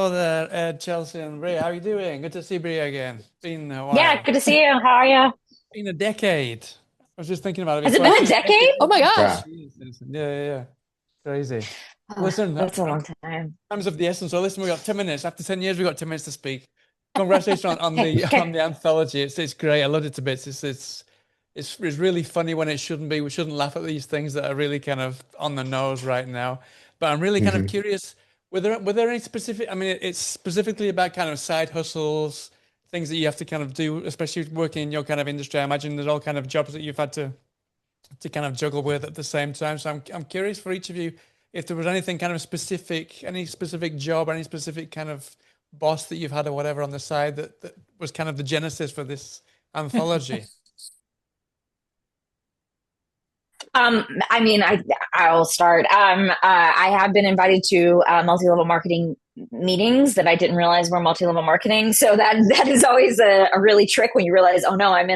Hello there, Ed, Chelsea, and Brea. How are you doing? Good to see Brea again. Been a Yeah, while. good to see you. How are you? Been a decade. I was just thinking about it Has it before. It's been a been a decade. decade? Oh my Yeah. gosh. Jesus. Yeah. Crazy. Ah, Listen, that's a long time. times of the essence. So listen, we got 10 minutes. After 10 years, we got 10 minutes to speak. Congratulations on Okay, the okay. on the anthology. It's great. I loved it to bits. It's really funny when it shouldn't be. We shouldn't laugh at these things that are really kind of on the nose right now. But I'm really kind of hmm curious. Were there any specific? I mean, it's specifically about kind of side hustles, things that you have to kind of do, especially working in your kind of industry. I imagine there's all kind of jobs that you've had to kind of juggle with at the same time. So I'm curious for each of you if there was anything kind of specific, any specific job, any specific kind of boss that you've had or whatever on the side that was kind of the genesis for this anthology. I mean, I'll start. I have been invited to multi-level marketing meetings that I didn't realize were multi-level marketing. So that is always a really trick when you realize, oh no, I'm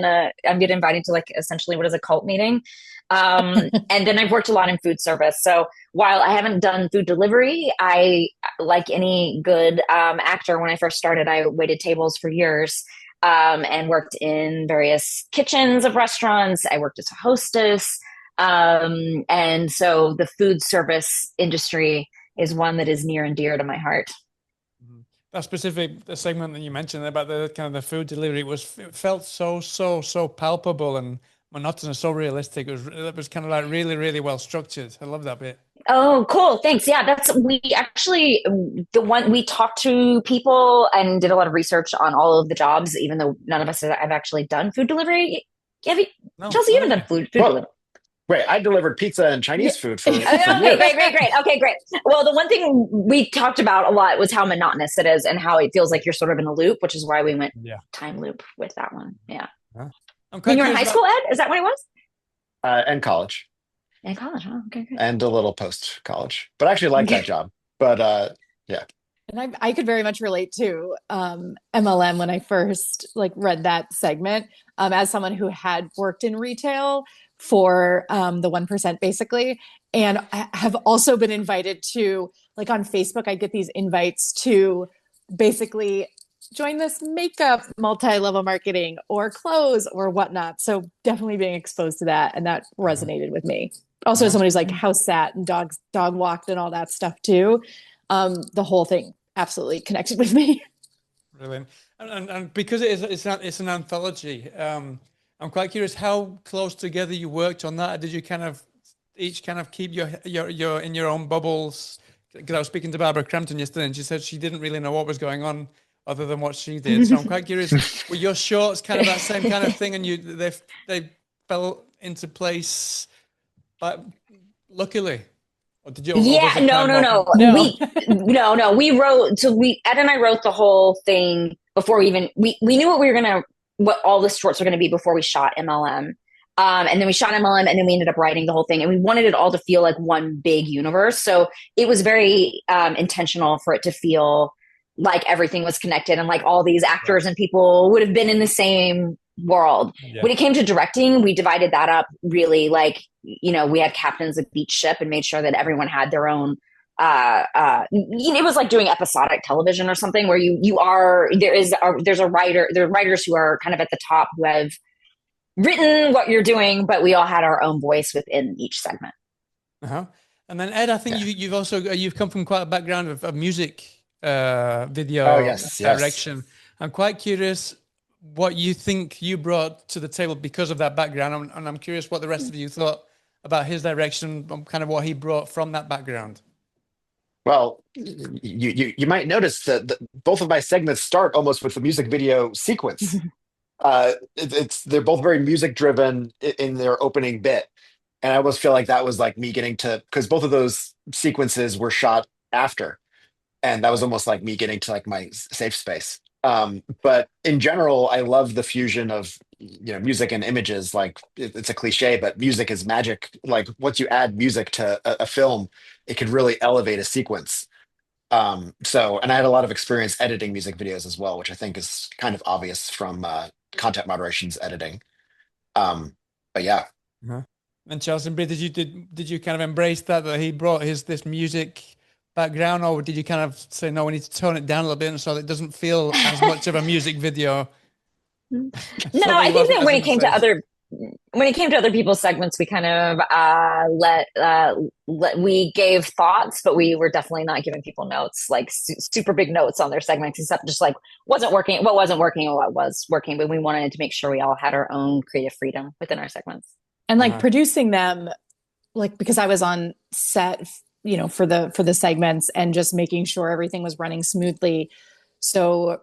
getting invited to like essentially what is a cult meeting. And then I've worked a lot in food service. So while I haven't done food delivery, I like any good actor. When I first started, I waited tables for years. And worked in various kitchens of restaurants. I worked as a hostess. And so the food service industry is one that is near and dear to my heart. Mhm. That specific the segment that you mentioned about the kind of the food delivery it felt so palpable and monotonous, so realistic. It was kind of like really well structured. I love that bit. Oh, cool. Thanks. Yeah, we actually, the one we talked to people and did a lot of research on all of the jobs, even though none of us have actually done food delivery. Have you, No, Chelsea, you no, haven't done yeah. food Well, delivery. wait, I delivered pizza and Yeah. Chinese food for Okay, years. great. Okay, great. Well, the one thing we talked about a lot was how monotonous it is and how it feels like you're sort of in a loop, which is why we went Yeah. time loop with that one. Yeah. Huh? I'm When quite you were in curious high about. school, Ed, is that what it was? And college In college, huh? Okay, great. and a little post college. But I actually like that job. But yeah. And I could very much relate to MLM when I first like read that segment. As someone who had worked in retail for the 1% basically, and I have also been invited to like on Facebook, I get these invites to basically join this makeup multi-level marketing or clothes or whatnot. So definitely being exposed to that, and that Uh-huh. resonated with me. Also, as Uh-huh. someone who's like house sat and dog walked and all that stuff too, the whole thing absolutely connected with me. Brilliant. And because it's an anthology, I'm quite curious how close together you worked on that. Did you kind of each kind of keep your in your own bubbles? Because I was speaking to Barbara Crampton yesterday, and she said she didn't really know what was going on other than what she did. So I'm quite curious. Were your shorts kind of that same kind of thing, and they fell into place, but luckily, or was Yeah, it kind no, of no, more? no. No. No. We wrote. So Ed and I wrote the whole thing before we knew what all the shorts were gonna be before we shot MLM. And then we shot MLM, and then we ended up writing the whole thing, and we wanted it all to feel like one big universe. So it was very intentional for it to feel like everything was connected, and like all these Yeah. actors and people would have been in the same world. Yeah. When it came to directing, we divided that up really like, we had captains of each ship and made sure that everyone had their own it was like doing episodic television or something where there's a writer, there are writers who are kind of at the top who have written what you're doing, but we all had our own voice within each segment. Uh-huh. And then Ed, I think Yeah. you've come from quite a background of music Oh video yes. direction. I'm quite curious what you think you brought to the table because of that background, and I'm curious what the rest of you thought about his direction, kind of what he brought from that background. Well, you might notice that both of my segments start almost with the music video sequence. They're both very music driven in their opening bit, and I almost feel like that was like me getting to because both of those sequences were shot after, and that was almost like me getting to like my safe space. But in general, I love the fusion of music and images. Like it's a cliche, but music is magic. Like once you add music to a film, it can really elevate a sequence. And I had a lot of experience editing music videos as well, which I think is kind of obvious from content moderation's editing. But yeah, Uh-huh. And Chelsea, Brie, did you kind of embrace that he brought his this music background, or did you kind of say, no, we need to tone it down a little bit so that it doesn't feel as much of a music video? No, I think that when it came to other people's segments, we kind of we gave thoughts, but we were definitely not giving people notes, like super big notes on their segments, except just like what wasn't working and what was working. But we wanted to make sure we all had our own creative freedom within our segments. And like producing them, like, because I was on set, you know, for the segments, and just making sure everything was running smoothly. So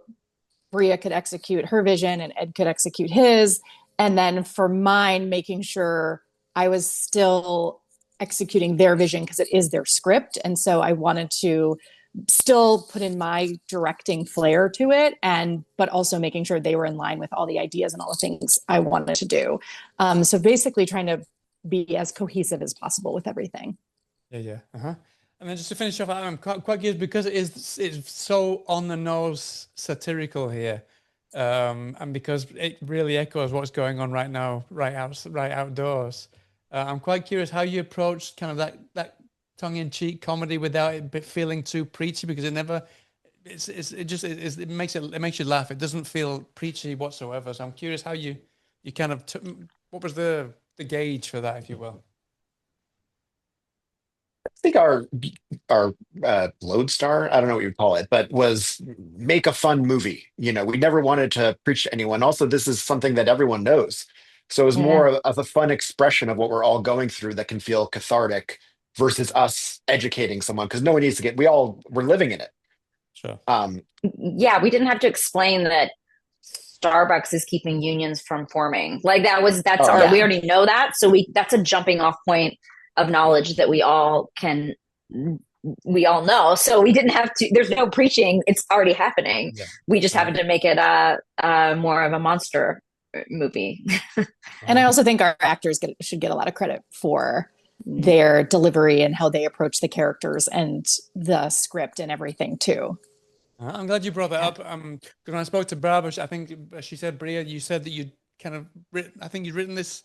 Brea could execute her vision and Ed could execute his. And then for mine, making sure I was still executing their vision because it is their script. And so I wanted to still put in my directing flair to it, but also making sure they were in line with all the ideas and all the things I wanted to do. So basically trying to be as cohesive as possible with everything. Yeah. And then just to finish off, I'm quite curious because it's so on the nose satirical here, and because it really echoes what's going on right now, right outdoors. I'm quite curious how you approach kind of that tongue-in-cheek comedy without it feeling too preachy, because it makes you laugh. It doesn't feel preachy whatsoever. So I'm curious how you kind of what was the gauge for that, if you will. I think our lodestar, I don't know what you would call it, but was make a fun movie. You know, we never wanted to preach to anyone. Also, this is something that everyone knows. So it was more of a fun expression of what we're all going through that can feel cathartic versus us educating someone, because no one needs to we're living in it. Sure. Yeah, we didn't have to explain that Starbucks is keeping unions from forming. Like we already know that. So that's a jumping off point of knowledge that we all know. So we didn't have to, there's no preaching. It's already happening. Yeah. We just happened to make it more of a monster movie. And I also think our actors should get a lot of credit for their delivery and how they approach the characters and the script and everything too. I'm glad you brought that up. Because when I spoke to Barbara, I think she said, Brea, you said that you'd kind of you'd written this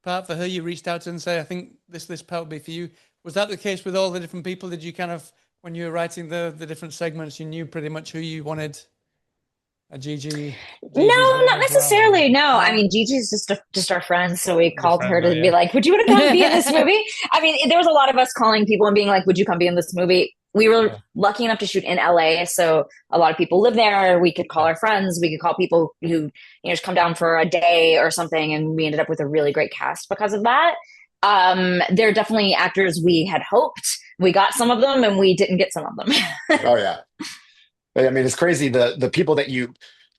part for her. You reached out to her and say, I think this part would be for you. Was that the case with all the different people? Did you kind of, when you were writing the different segments, you knew pretty much who you wanted? Gigi? No, not necessarily. Well. No, I mean, Gigi's just our friend, so we called her to be like, "Would you want to come be in this movie?" I mean, there was a lot of us calling people and being like, "Would you come be in this movie?" We were lucky enough to shoot in LA, so a lot of people live there. We could call our friends. We could call people who just come down for a day or something, and we ended up with a really great cast because of that. They're definitely actors we had hoped. We got some of them, and we didn't get some of them. Oh yeah. I mean, it's crazy the people that you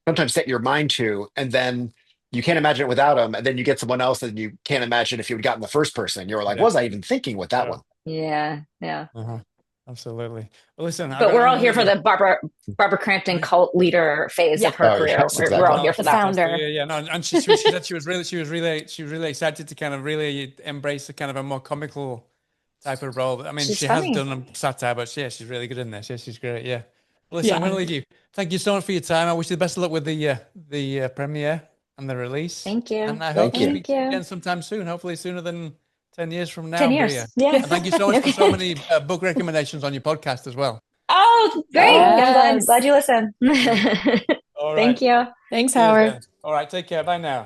sometimes set your mind to, and then you can't imagine it without them, and then you get someone else that you can't imagine if you had gotten the first person. You were like, was I even thinking with that one? Yeah. Absolutely. Well, listen, but we're all here for the Barbara Crampton cult leader phase of her career. Yes, exactly. We're all here for that. Founder. No, and she said she was really excited to kind of really embrace a kind of a more comical type of role. I mean, she has done a satire, but she's really good in this. Yeah, she's great. Yeah. Well, listen, I'm going to leave you. Thank you so much for your time. I wish you the best of luck with the premiere and the release. Thank you. And I hope you speak to you again sometime soon. Hopefully sooner than 10 years from now. 10 years. Brea. Yeah. And thank you so much for so many book recommendations on your podcast as well. Oh, great. Yes. I'm glad you listen. All right. Thank you. Thanks, Howard. All right. Take care. Bye now.